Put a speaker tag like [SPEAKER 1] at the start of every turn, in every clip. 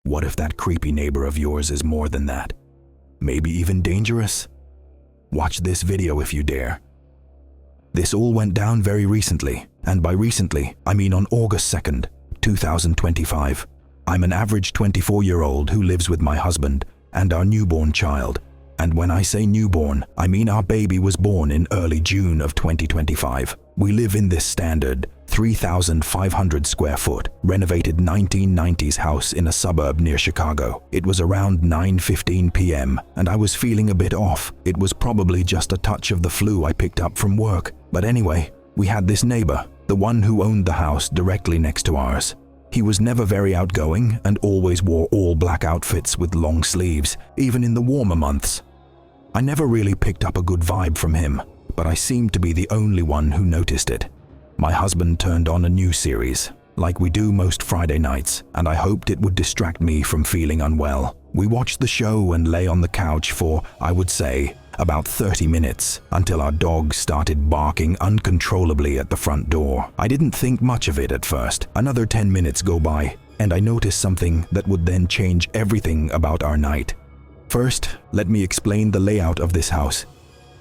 [SPEAKER 1] What if that creepy neighbor of yours is more than that? Maybe even dangerous? Watch this video if you dare. This all went down very recently, and by recently, I mean on August 2nd, 2025. I'm an average 24-year-old who lives with my husband and our newborn child. And when I say newborn, I mean our baby was born in early June of 2025. We live in this standard 3,500 square foot, renovated 1990s house in a suburb near Chicago. It was around 9:15 p.m. and I was feeling a bit off. It was probably just a touch of the flu I picked up from work. But anyway, we had this neighbor, the one who owned the house directly next to ours. He was never very outgoing and always wore all black outfits with long sleeves, even in the warmer months. I never really picked up a good vibe from him, but I seemed to be the only one who noticed it. My husband turned on a new series, like we do most Friday nights, and I hoped it would distract me from feeling unwell. We watched the show and lay on the couch for, I would say, about 30 minutes, until our dog started barking uncontrollably at the front door. I didn't think much of it at first. Another 10 minutes go by, and I noticed something that would then change everything about our night. First, let me explain the layout of this house.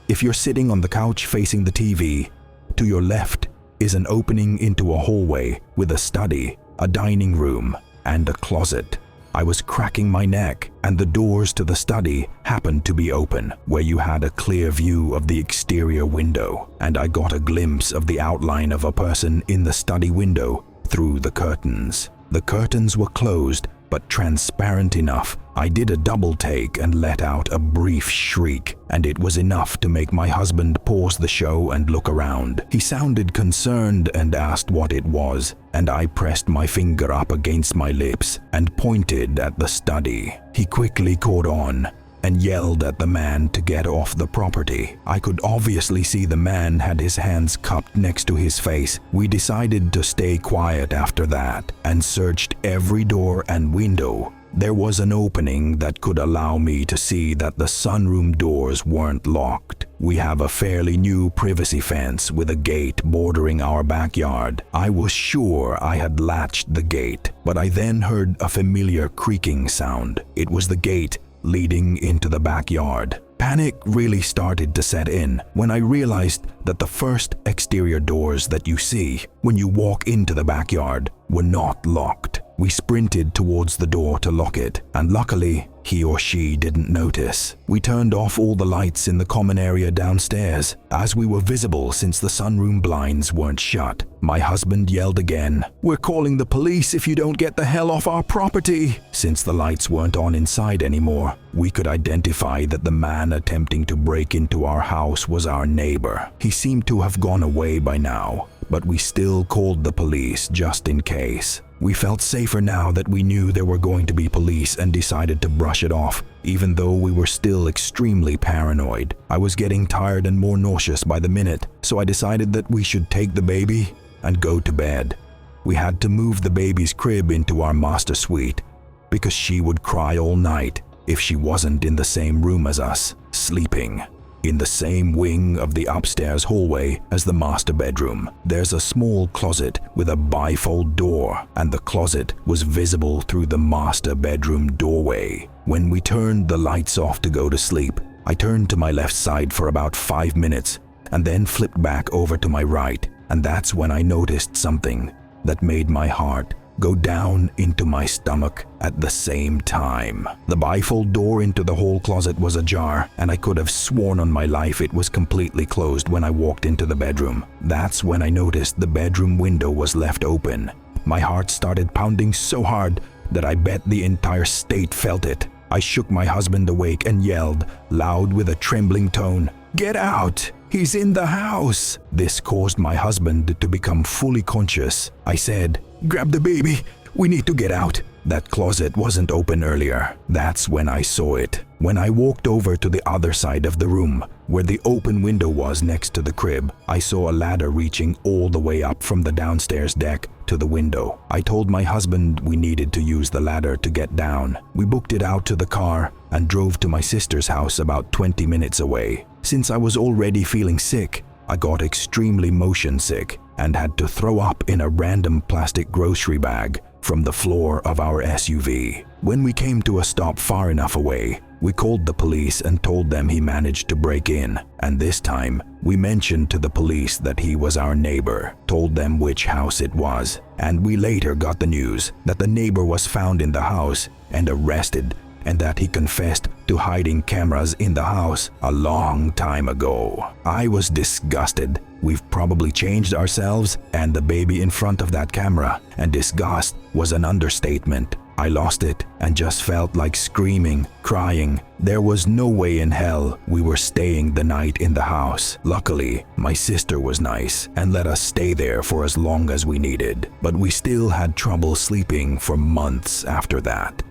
[SPEAKER 1] If you're sitting on the couch facing the TV, to your left is an opening into a hallway with a study, a dining room, and a closet. I was cracking my neck, and the doors to the study happened to be open, where you had a clear view of the exterior window, and I got a glimpse of the outline of a person in the study window through the curtains. The curtains were closed, but transparent enough. I did a double take and let out a brief shriek, and it was enough to make my husband pause the show and look around. He sounded concerned and asked what it was, and I pressed my finger up against my lips and pointed at the study. He quickly caught on and yelled at the man to get off the property. I could obviously see the man had his hands cupped next to his face. We decided to stay quiet after that and searched every door and window. There was an opening that could allow me to see that the sunroom doors weren't locked. We have a fairly new privacy fence with a gate bordering our backyard. I was sure I had latched the gate, but I then heard a familiar creaking sound. It was the gate leading into the backyard. Panic really started to set in when I realized that the first exterior doors that you see when you walk into the backyard were not locked. We sprinted towards the door to lock it, and luckily, he or she didn't notice. We turned off all the lights in the common area downstairs, as we were visible since the sunroom blinds weren't shut. My husband yelled again, "We're calling the police if you don't get the hell off our property!" Since the lights weren't on inside anymore, we could identify that the man attempting to break into our house was our neighbor. He seemed to have gone away by now, but we still called the police just in case. We felt safer now that we knew there were going to be police and decided to brush it off, even though we were still extremely paranoid. I was getting tired and more nauseous by the minute, so I decided that we should take the baby and go to bed. We had to move the baby's crib into our master suite because she would cry all night if she wasn't in the same room as us, sleeping. In the same wing of the upstairs hallway as the master bedroom, there's a small closet with a bifold door, and the closet was visible through the master bedroom doorway. When we turned the lights off to go to sleep, I turned to my left side for about 5 minutes and then flipped back over to my right, and that's when I noticed something that made my heart go down into my stomach at the same time. The bifold door into the hall closet was ajar, and I could have sworn on my life it was completely closed when I walked into the bedroom. That's when I noticed the bedroom window was left open. My heart started pounding so hard that I bet the entire state felt it. I shook my husband awake and yelled, loud with a trembling tone, "Get out! He's in the house!" This caused my husband to become fully conscious. I said, "Grab the baby, we need to get out." That closet wasn't open earlier. That's when I saw it. When I walked over to the other side of the room, where the open window was next to the crib, I saw a ladder reaching all the way up from the downstairs deck to the window. I told my husband we needed to use the ladder to get down. We booked it out to the car and drove to my sister's house about 20 minutes away. Since I was already feeling sick, I got extremely motion sick and had to throw up in a random plastic grocery bag from the floor of our SUV. When we came to a stop far enough away, we called the police and told them he managed to break in, and this time we mentioned to the police that he was our neighbor, told them which house it was, and we later got the news that the neighbor was found in the house and arrested, and that he confessed to hiding cameras in the house a long time ago. I was disgusted. We've probably changed ourselves and the baby in front of that camera, and disgust was an understatement. I lost it and just felt like screaming, crying. There was no way in hell we were staying the night in the house. Luckily, my sister was nice and let us stay there for as long as we needed, but we still had trouble sleeping for months after that.